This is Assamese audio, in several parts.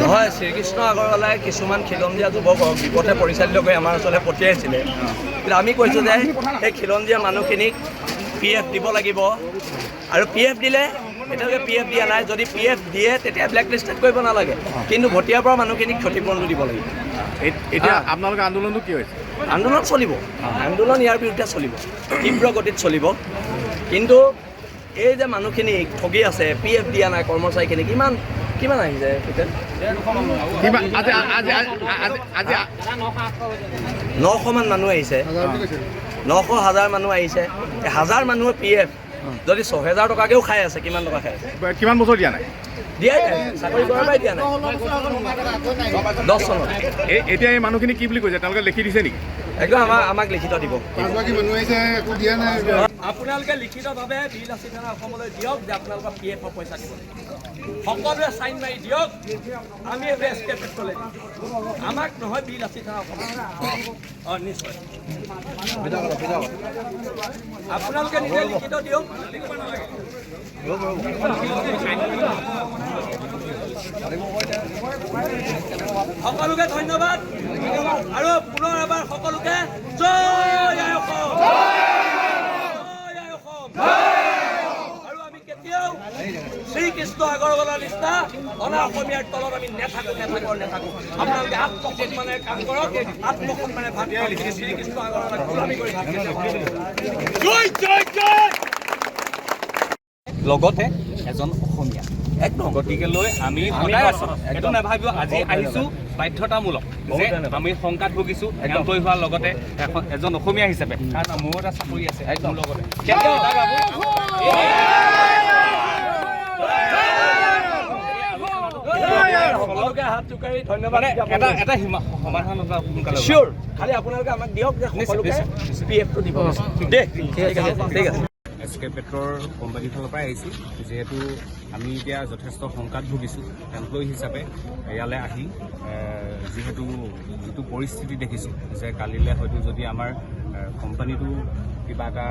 নহয়, শ্ৰীকৃষ্ণ আগৰৱালাই কিছুমান খিলঞ্জীয়া যুৱকক বিপথে পৰিচালিত কৰি আমাৰ ওচৰলৈ পঠিয়াইছিলে। কিন্তু আমি কৈছোঁ যে সেই খিলঞ্জীয়া মানুহখিনিক PF দিব লাগিব, আৰু PF দিলে এতিয়ালৈকে PF দিয়া নাই। যদি PF দিয়ে তেতিয়া ব্লেক লিষ্টেড কৰিব নালাগে, কিন্তু ভটিয়াৰ পৰা মানুহখিনিক ক্ষতিপূৰণটো দিব লাগিব। এতিয়া আপোনালোকৰ আন্দোলনটো কি হৈছে? আন্দোলন চলিব, আন্দোলন ইয়াৰ বিৰুদ্ধে চলিব, তীব্ৰ গতিত চলিব। কিন্তু এই যে মানুহখিনিক ঠগি আছে, PF দিয়া নাই কৰ্মচাৰীখিনিক, কিমান আহিছে? 900মান মানুহ আহিছে, 900,000 মানুহ আহিছে। 1000 মানুহৰ PF যদি 6000 টকাকেও খাই আছে, কিমান টকা খাই আছে? কিমান বছৰ দিয়া নাই? দিয়াই নাই, চাকৰি কৰাৰ পৰাই দিয়া নাই, 10 চনত। এতিয়া এই মানুহখিনি কি বুলি কৈছে? তেওঁলোকে লিখি দিছে নেকি? একদম আমাক লিখিত দিব। আপোনালোকে লিখিতভাৱে বিলাসী থানা অসমলৈ দিয়ক যে আপোনালোকৰ PF পইচা দিব। সকলোৱে চাইন মাৰি দিয়ক, আমি এইটো এস্কেপ ক'লে আমাক নহয় বিলাসী থানা অসমলৈ। নিশ্চয় আপোনালোকে নিজে লিখিত দিয়ক। সকলোকে ধন্যবাদ, আৰু পুনৰ এবাৰ সকলোকে জয় আই অসম, জয় আই অসম। আৰু আমি কেতিয়াও শ্ৰীকৃষ্ণ আগৰৱালাৰ নিচিনা অনা অসমীয়াৰ তলত আমি নেথাকো। আপোনালোকে আত্মসন্মানেৰে কাম কৰক, আত্মসন্মানে ভাগ কৰি শ্ৰীকৃষ্ণ আগৰৱালাক গোলামী কৰি লগতে এজন অসমীয়া একদম। গতিকে লৈ আমি এইটো নাভাবিব আজি আহিছোঁ বাধ্যতামূলক যে আমি শংকাত ভুগিছোঁ এমপ্লয়ী হোৱাৰ লগতে এজন অসমীয়া হিচাপে, কাৰণ মোৰ এটা চাকৰি আছে একদম লগতে। সকলোকে হাত জোকাৰি ধন্যবাদ। এটা সমাধান এটা সোনকালে চিয়'ৰ, খালি আপোনালোকে আমাক দিয়ক যে সকলোকে PF-টো দিব দেই। ঠিক আছে। SK পেট্ৰৰ কোম্পানীৰ ফালৰ পৰাই আহিছোঁ, যিহেতু আমি এতিয়া যথেষ্ট শংকাত ভুগিছোঁ এমপ্লয়ী হিচাপে ইয়ালৈ আহি। যিহেতু যিটো পৰিস্থিতি দেখিছোঁ যে কালিলৈ হয়তো যদি আমাৰ কোম্পানীটো কিবা এটা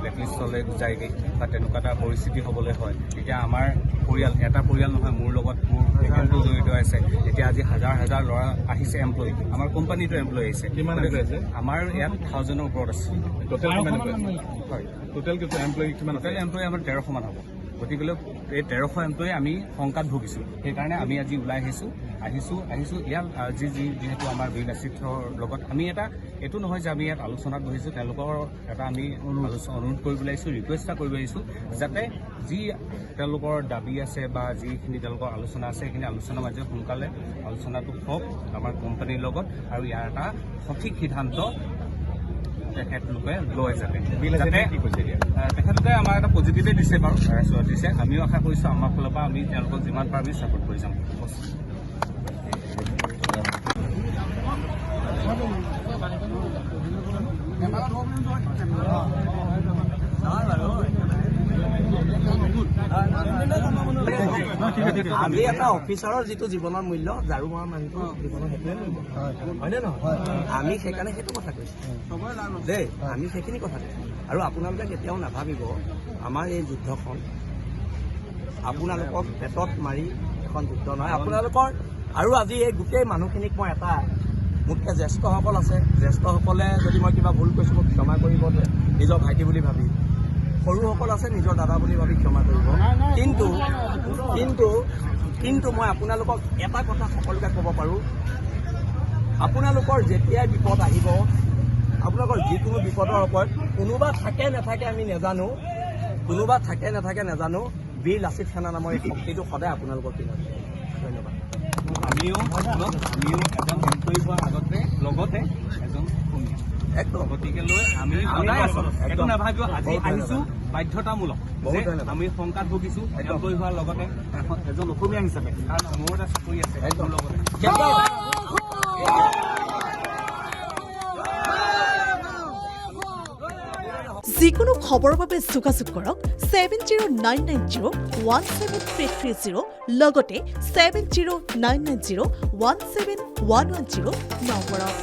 ব্লেকলিষ্টলৈ যায়গৈ বা তেনেকুৱা এটা পৰিস্থিতি হ'বলৈ হয়, তেতিয়া আমাৰ পৰিয়াল, এটা পৰিয়াল নহয়, মোৰ লগত মোৰ ফেমিলিটো জড়িত আছে। এতিয়া আজি হাজাৰ ল'ৰা আহিছে এমপ্লয়ী, আমাৰ কোম্পানীটো এমপ্লয়ী আহিছে। কিমান আছে? আমাৰ ইয়াত 1000ৰ ওপৰত আছে। হয়, টোটেল এমপ্লয়ী কিমান? টোটেল এমপ্লয়ী আমাৰ 1300 মান হ'ব। গতিকে এই 1300 এমপ্লয়ী আমি শংকাত ভুগিছোঁ। সেইকাৰণে আমি আজি ওলাই আহিছোঁ ইয়াত যিহেতু আমাৰ বিলাসীৰ লগত আমি এইটো নহয় যে আমি ইয়াত আলোচনাত বহিছোঁ, তেওঁলোকৰ এটা আমি অনুৰোধ কৰিবলৈ আহিছোঁ, ৰিকুৱেষ্ট এটা কৰিব আহিছোঁ, যাতে যি তেওঁলোকৰ দাবী আছে বা যিখিনি তেওঁলোকৰ আলোচনা আছে, সেইখিনি আলোচনাৰ মাজে সোনকালে আলোচনাটো হওক আমাৰ কোম্পানীৰ লগত, আৰু ইয়াৰ এটা সঠিক সিদ্ধান্ত তেখেতলোকে লয় যাতে। তেখেতলোকে আমাৰ এটা পজিটিভে দিছে বাৰু, দিছে। আমিও আশা কৰিছোঁ আমাৰ ফালৰ পৰা আমি তেওঁলোকক যিমান পাৰোঁ আমি ছাপোৰ্ট কৰি যাম। আজি এটা অফিচাৰৰ যিটো জীৱনৰ মূল্য, ঝাৰু মৰা মানুহটো জীৱনৰ সেইটোৱে মূল্য, হয়নে নহয়? আমি সেইকাৰণে সেইটো কথা কৈছোঁ দেই, আমি সেইখিনি কথা কৈছোঁ। আৰু আপোনালোকে কেতিয়াও নাভাবিব আমাৰ এই যুদ্ধখন আপোনালোকক পেটত মাৰি এখন যুদ্ধ নহয়। আপোনালোকৰ আৰু আজি এই গোটেই মানুহখিনিক মই এটা, মোতকৈ জ্যেষ্ঠসকল আছে, জ্যেষ্ঠসকলে যদি মই কিবা ভুল কৈছোঁ মোক ক্ষমা কৰিব, নিজৰ ভাইটি বুলি ভাবি। সৰুসকল আছে নিজৰ দাদা বুলি ভাবি ক্ষমা কৰিব। কিন্তু মই আপোনালোকক এটা কথা সকলোকে ক'ব পাৰোঁ, আপোনালোকৰ যেতিয়াই বিপদ আহিব, আপোনালোকৰ যিকোনো বিপদৰ ওপৰত কোনোবা থাকে নাথাকে আমি নাজানো, বীৰ লাচিত সেনা নামৰ এই শক্তিটো সদায় আপোনালোকৰ পিছত। ধন্যবাদ। আমিও এজন এমপ্লয়ী হোৱাৰ আগতে লগতে এজন অসমীয়া একদম। গতিকে লৈ আমি এইটো নাভাবিব আজি আহিছোঁ বাধ্যতামূলক যে আমি শংকাত ভুগিছোঁ এমপ্লয়ী হোৱাৰ লগতে এজন অসমীয়া হিচাপে, কাৰণ মোৰ এটা চাকৰি আছে একদম লগতে। যিকোনো খবৰৰ বাবে যোগাযোগ কৰক 7099017330 লগতে 7099017110 নম্বৰত।